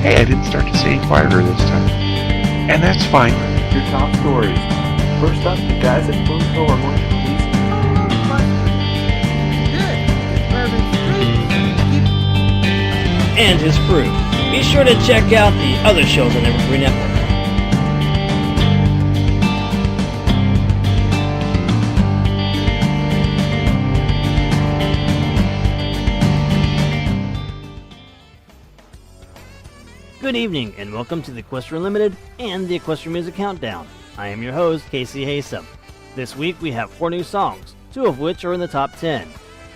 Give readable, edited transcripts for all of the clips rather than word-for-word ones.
Hey, I didn't start to say quieter this time. And that's fine. Your top stories. First up, the guys at Boonco are going to release and his crew. Be sure to check out the other shows on Everfree Network. Good evening, and welcome to the Equestria Unlimited and the Equestria Music Countdown. I am your host, Casey Haysom. This week we have 4 new songs, 2 of which are in the top 10.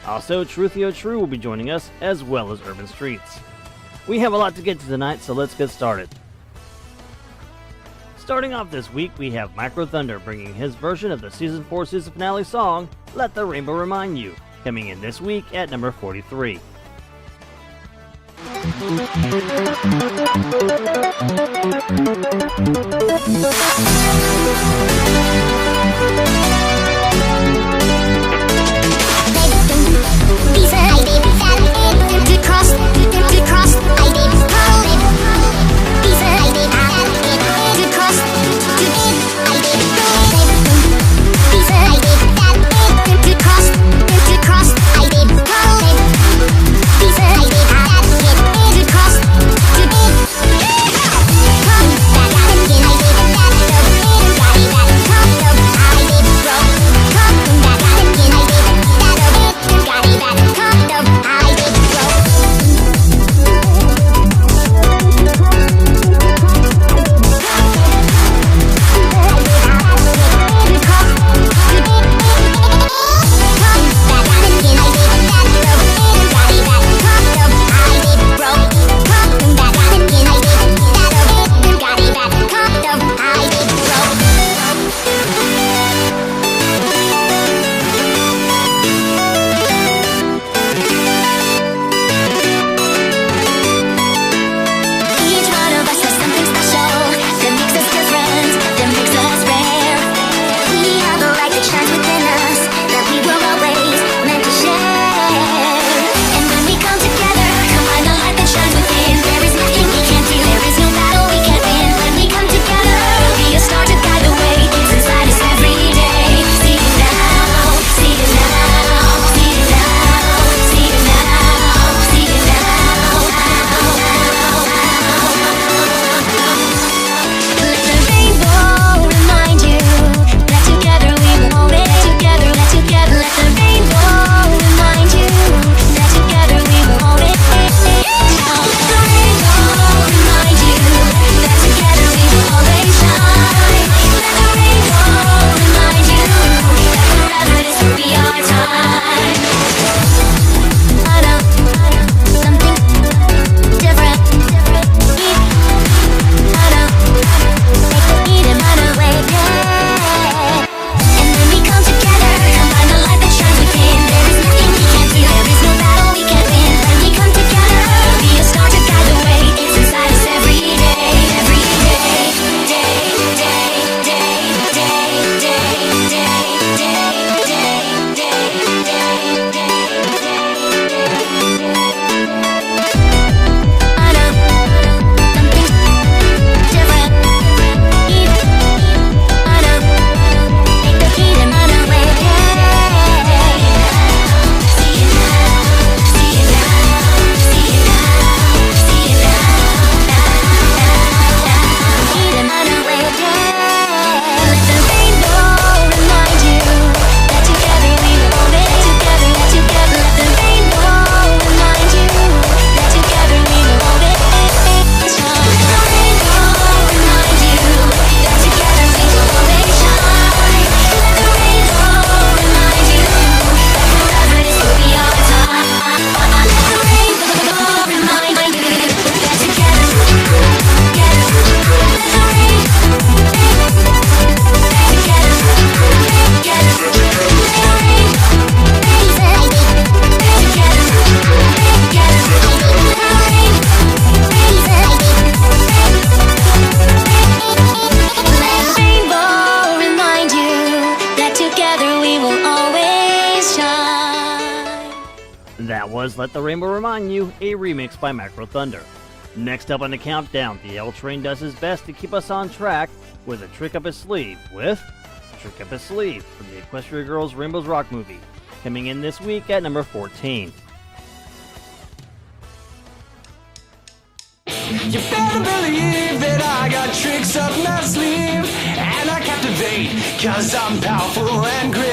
Also, Truthio True will be joining us, as well as Urban Streets. We have a lot to get to tonight, so let's get started. Starting off this week, we have Micro Thunder bringing his version of the Season 4 season finale song, Let the Rainbow Remind You, coming in this week at number 43. That was Let the Rainbow Remind You, a remix by Micro Thunder. Next up on the countdown, the L Train does his best to keep us on track with a trick up his sleeve with Trick Up His Sleeve from the Equestria Girls Rainbow's Rock movie, coming in this week at number 14. You better believe that I got tricks up my sleeve, and I captivate, cause I'm powerful and great.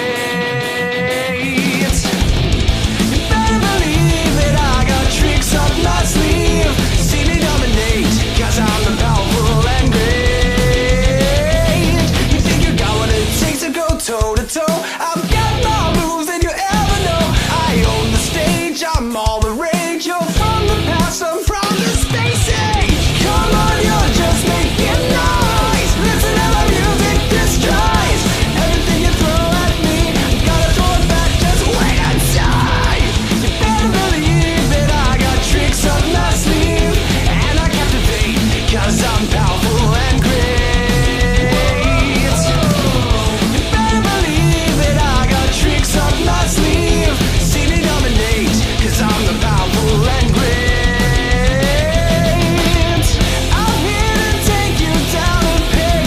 You better believe that I got tricks up my sleeve, see me dominate, cause I'm the powerful and great. You think you got what it takes to go toe to toe? I've got more moves than you ever know. I own the stage, I'm all the rage. You're from the past, I'm from the space age. Come on, you're just making noise. Listen to the music destroys everything you throw at me. Gotta throw it back, just wait inside. You better believe that I got tricks up my sleeve, and I captivate, cause I'm powerful and great. You better believe that I got tricks up my sleeve, see me dominate, cause I'm the powerful and great. I'm here to take you down a peg.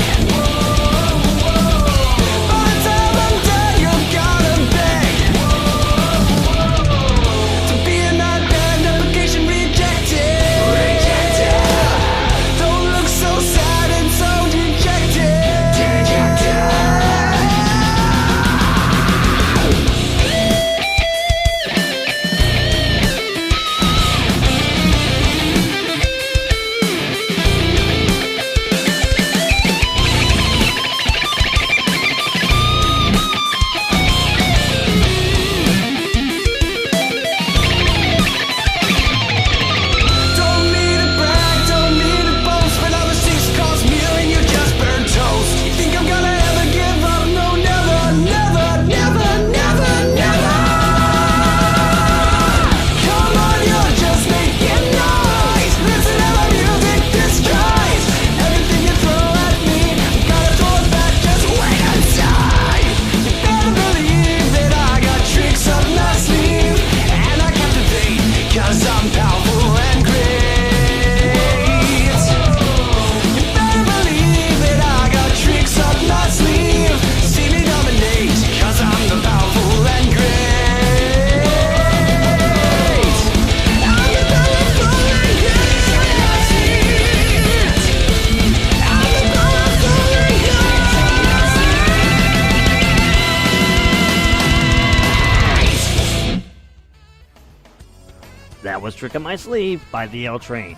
By the time I'm done, you're gonna beg to be a nightmare, application rejected. Don't look so sad and so dejected. Don't mean to brag, don't mean to boast, but all the six cost meal and you just burn toast. You think I'm gonna ever give up? No, never, never, never, never, never. Come on, you're just making noise. Listen to the music destroys everything you throw at me. Gotta throw it back, just wait inside. You better believe that I got tricks up my sleeve, and I captivate, cause I'm powerful and great. You better believe that I got tricks up my sleeve, see me dominate, cause I'm the powerful and great. I'm the powerful and great. I'm the powerful and great. That was Trick Up My Sleeve by the L Train.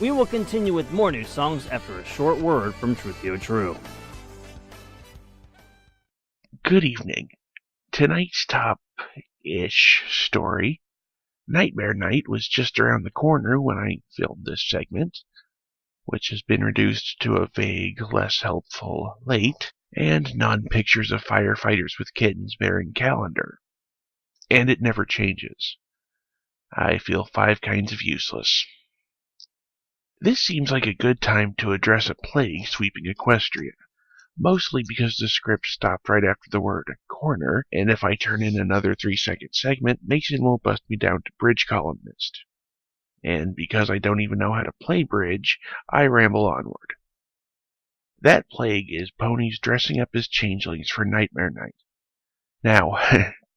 We will continue with more new songs after a short word from Truth Be True. Good evening. Tonight's top-ish story. Nightmare Night was just around the corner when I filmed this segment, which has been reduced to a vague, less helpful late, and non-pictures of firefighters with kittens bearing calendar. And it never changes. I feel 5 kinds of useless. This seems like a good time to address a plague sweeping Equestria, mostly because the script stopped right after the word corner, and if I turn in another 3-second segment, Mason will bust me down to bridge columnist. And because I don't even know how to play bridge, I ramble onward. That plague is ponies dressing up as changelings for Nightmare Night. Now,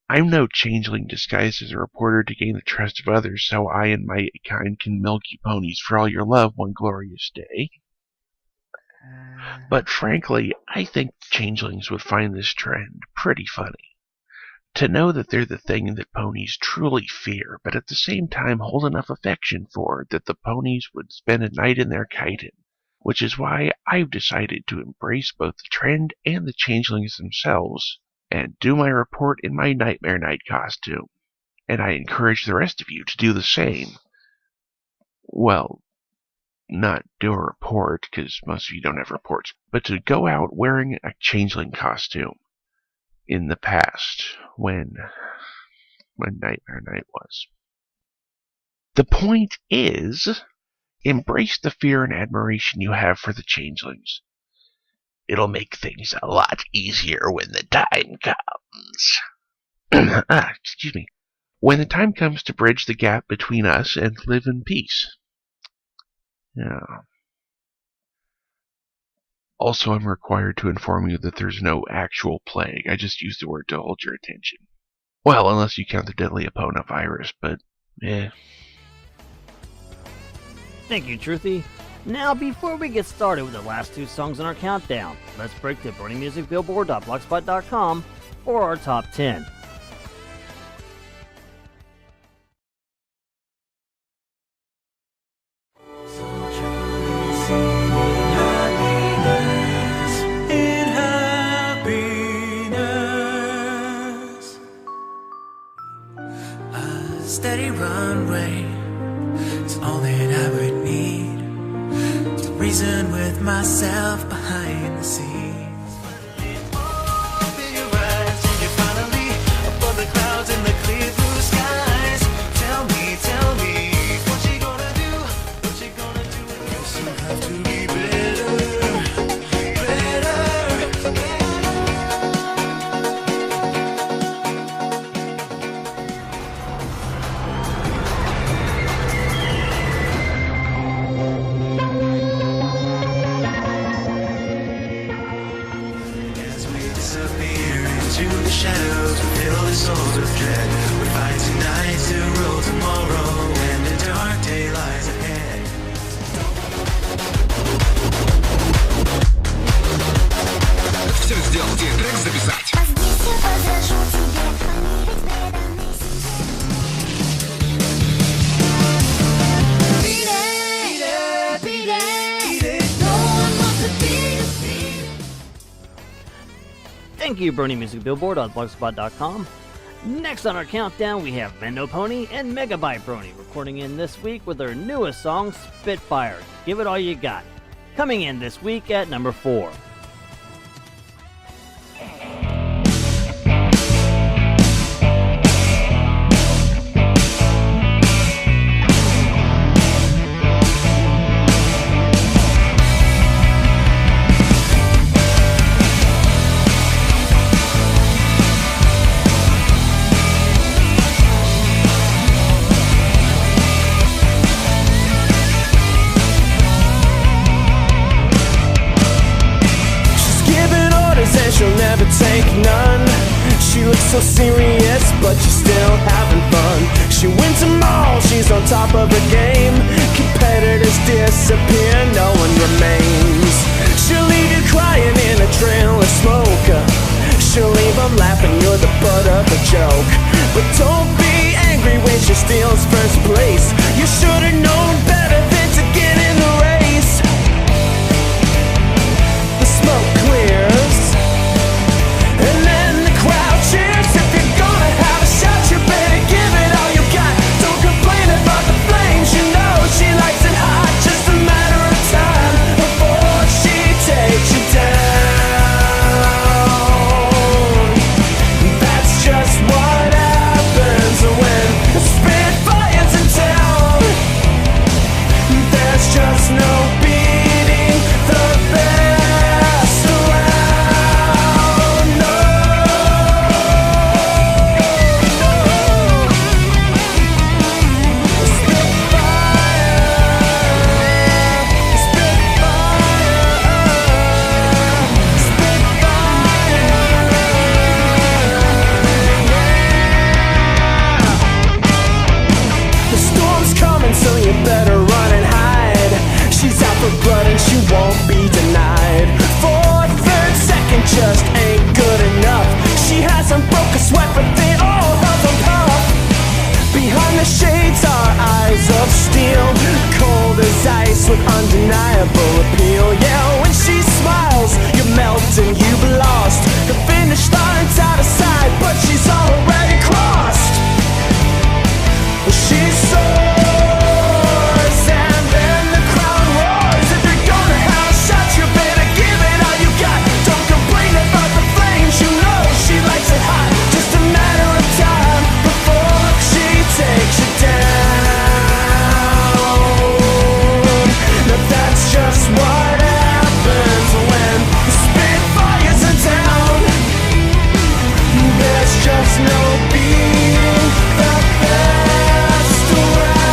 I'm no changeling disguised as a reporter to gain the trust of others so I and my kind can milk you ponies for all your love one glorious day. But frankly, I think changelings would find this trend pretty funny. To know that they're the thing that ponies truly fear, but at the same time hold enough affection for that the ponies would spend a night in their chitin, which is why I've decided to embrace both the trend and the changelings themselves, and do my report in my Nightmare Night costume. And I encourage the rest of you to do the same. Well, not do a report, because most of you don't have reports, but to go out wearing a changeling costume in the past, when Nightmare Night was. The point is, embrace the fear and admiration you have for the changelings. It'll make things a lot easier when the time comes. Excuse me. When the time comes to bridge the gap between us and live in peace. Yeah. Also, I'm required to inform you that there's no actual plague. I just use the word to hold your attention. Well, unless you count the deadly Epona virus, but Thank you, Truthy. Now, before we get started with the last two songs in our countdown, let's break to BronyMusicBillboard.blogspot.com for our top 10. In happiness, a steady runway is all that I would need to reason with myself behind the scenes. Open your eyes and you're finally above the clouds and the clear blue skies. Tell me, what you gonna do? What you gonna do? Guess you have to be better. Into the shadows, we fill the souls with dread. We fight tonight to rule tomorrow, and a dark day lies ahead. Все сделать и трек записать. А здесь я возражу тебе помирить преданный Thank you, BronyMusicBillboard.blogspot.com. Next on our countdown, we have Mando Pony and Megabyte Brony recording in this week with their newest song, Spitfire. Give it all you got. Coming in this week at number 4. She'll never take none. She looks so serious, but she's still having fun. She wins them all, she's on top of her game. Competitors disappear, no one remains. She'll leave you crying in a trail of smoke. She'll leave them laughing, you're the butt of a joke. But don't be angry when she steals first place. You should've known better than to get in the race. The smoke clears, and then the crowd cheers. If you're gonna have a shot, you better give it all you got. Don't complain about the flames, you know she likes it hot. Just a matter of time before she takes you down. That's just what happens when the Spitfire's in town. There's just no beating the best around. No. The storm's coming, so you better run and hide. She's out for blood and she won't be denied. For a third second just ain't good enough. She hasn't broke a sweat, but they all huff and puff. Behind the shades are eyes of steel, cold as ice with undeniable appeal. Yeah, when she smiles, you melt and you've lost. The finish line's out of sight, but she's already crossed. She soars, and then the crowd roars. If you're gonna have a shot, you better give it all you got. Don't complain about the flames, you know she likes it hot. Just a matter of time before she takes you down. Now that's just what happens when the Spitfire's in town. There's just no beating the best around.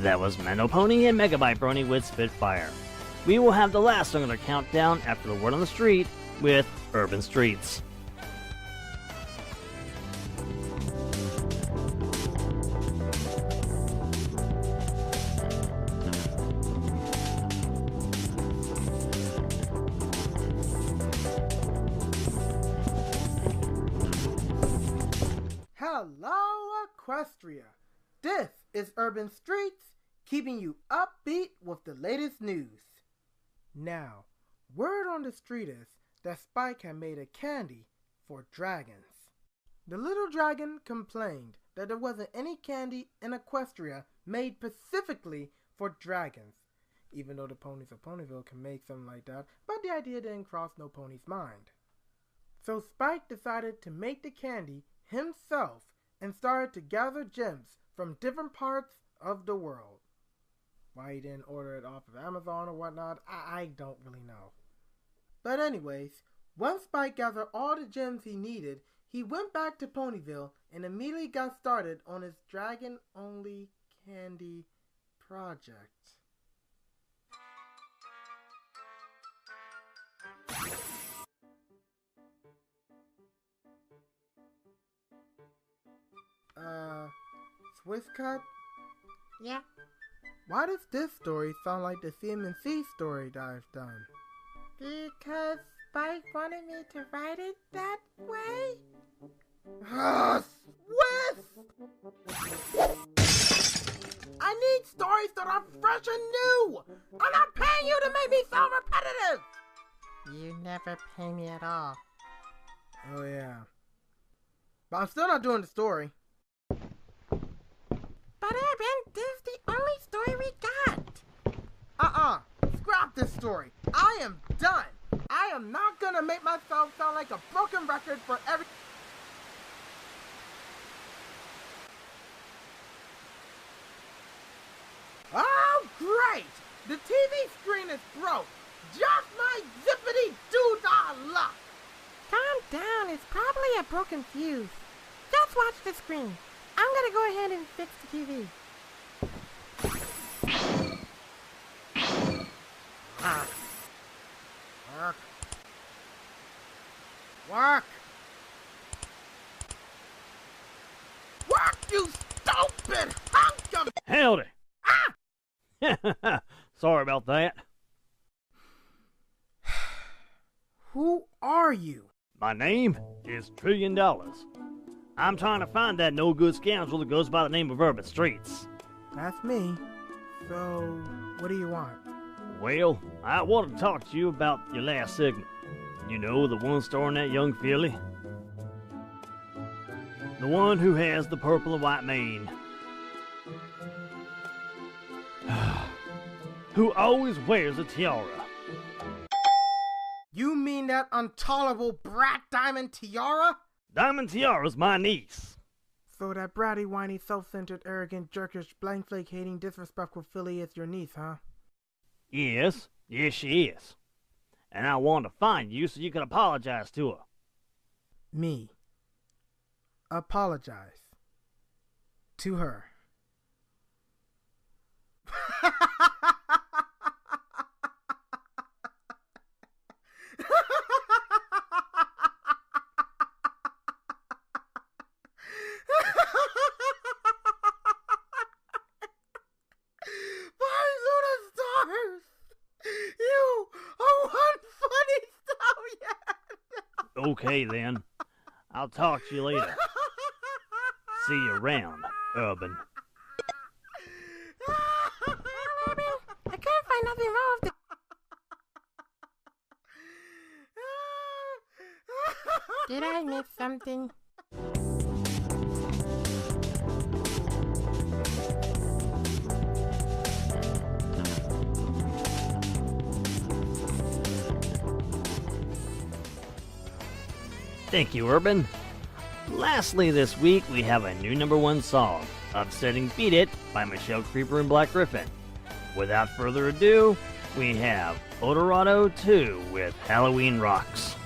That was Mando Pony and Megabyte Brony with Spitfire. We will have the last song on our countdown after the word on the street with Urban Streets. Hello, Equestria. This is Urban Streets, keeping you upbeat with the latest news. Now, word on the street is that Spike had made a candy for dragons. The little dragon complained that there wasn't any candy in Equestria made specifically for dragons, even though the ponies of Ponyville can make something like that, but the idea didn't cross no pony's mind. So Spike decided to make the candy himself and started to gather gems from different parts of the world. Why he didn't order it off of Amazon or whatnot, I don't really know. But anyways, once Spike gathered all the gems he needed, he went back to Ponyville and immediately got started on his dragon-only candy project. Swiss Cut? Yeah. Why does this story sound like the CMC story that I've done? Because Spike wanted me to write it that way? Swiss! I need stories that are fresh and new! I'm not paying you to make me sound repetitive! You never pay me at all. Oh yeah. But I'm still not doing the story. But Urban, this is the only story we got. Scrap this story. I am done. I am not gonna make myself sound like a broken record for every... Oh, great! The TV screen is broke. Just my zippity doo-dah luck. Calm down, it's probably a broken fuse. Just watch the screen. I'm gonna go ahead and fix the TV. Work! Work, you stupid hunk of... Howdy! Sorry about that. Who are you? My name is $1 Trillion. I'm trying to find that no-good scoundrel that goes by the name of Urban Streets. That's me. So, what do you want? Well, I wanted to talk to you about your last segment. You know, the one starring that young filly? The one who has the purple and white mane. Who always wears a tiara. You mean that intolerable brat Diamond Tiara? Diamond Tiara's my niece. So that bratty, whiny, self-centered, arrogant, jerkish, blank flake hating, disrespectful filly is your niece, huh? Yes, she is. And I wanted to find you so you could apologize to her. Me. Apologize. To her. Okay then. I'll talk to you later. See you around, Urban. Well, Urban, I couldn't find nothing wrong with the... Did I miss something? Thank you, Urban. Lastly this week, we have a new #1 song, Upsetting Beat It by Michelle Creeper and Black Griffin. Without further ado, we have Odorado 2 with Halloween Rocks.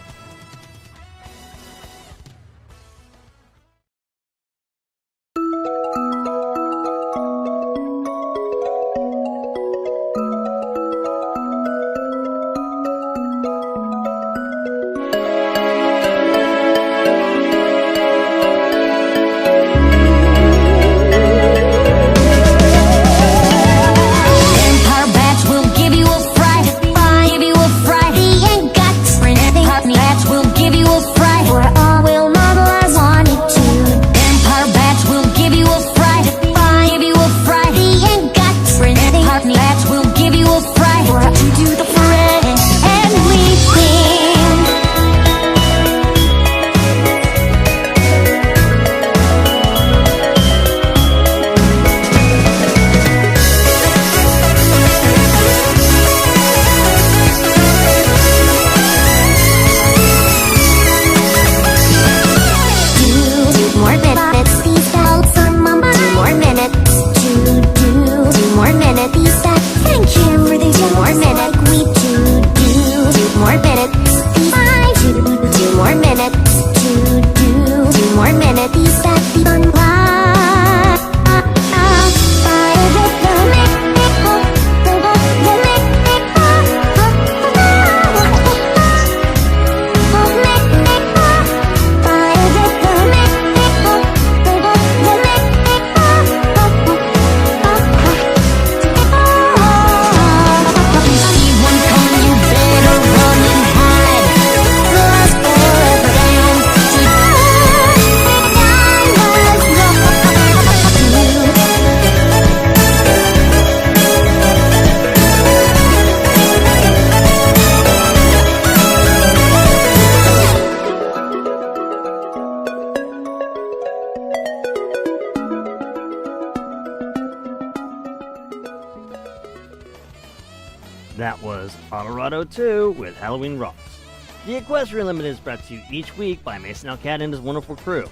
That was Colorado 2 with Halloween Rocks. The Equestria Unlimited is brought to you each week by Mason Alcat and his wonderful crew.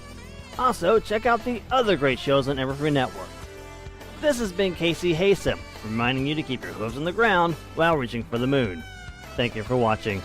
Also, check out the other great shows on Everfree Network. This has been Casey Haysom, reminding you to keep your hooves on the ground while reaching for the moon. Thank you for watching.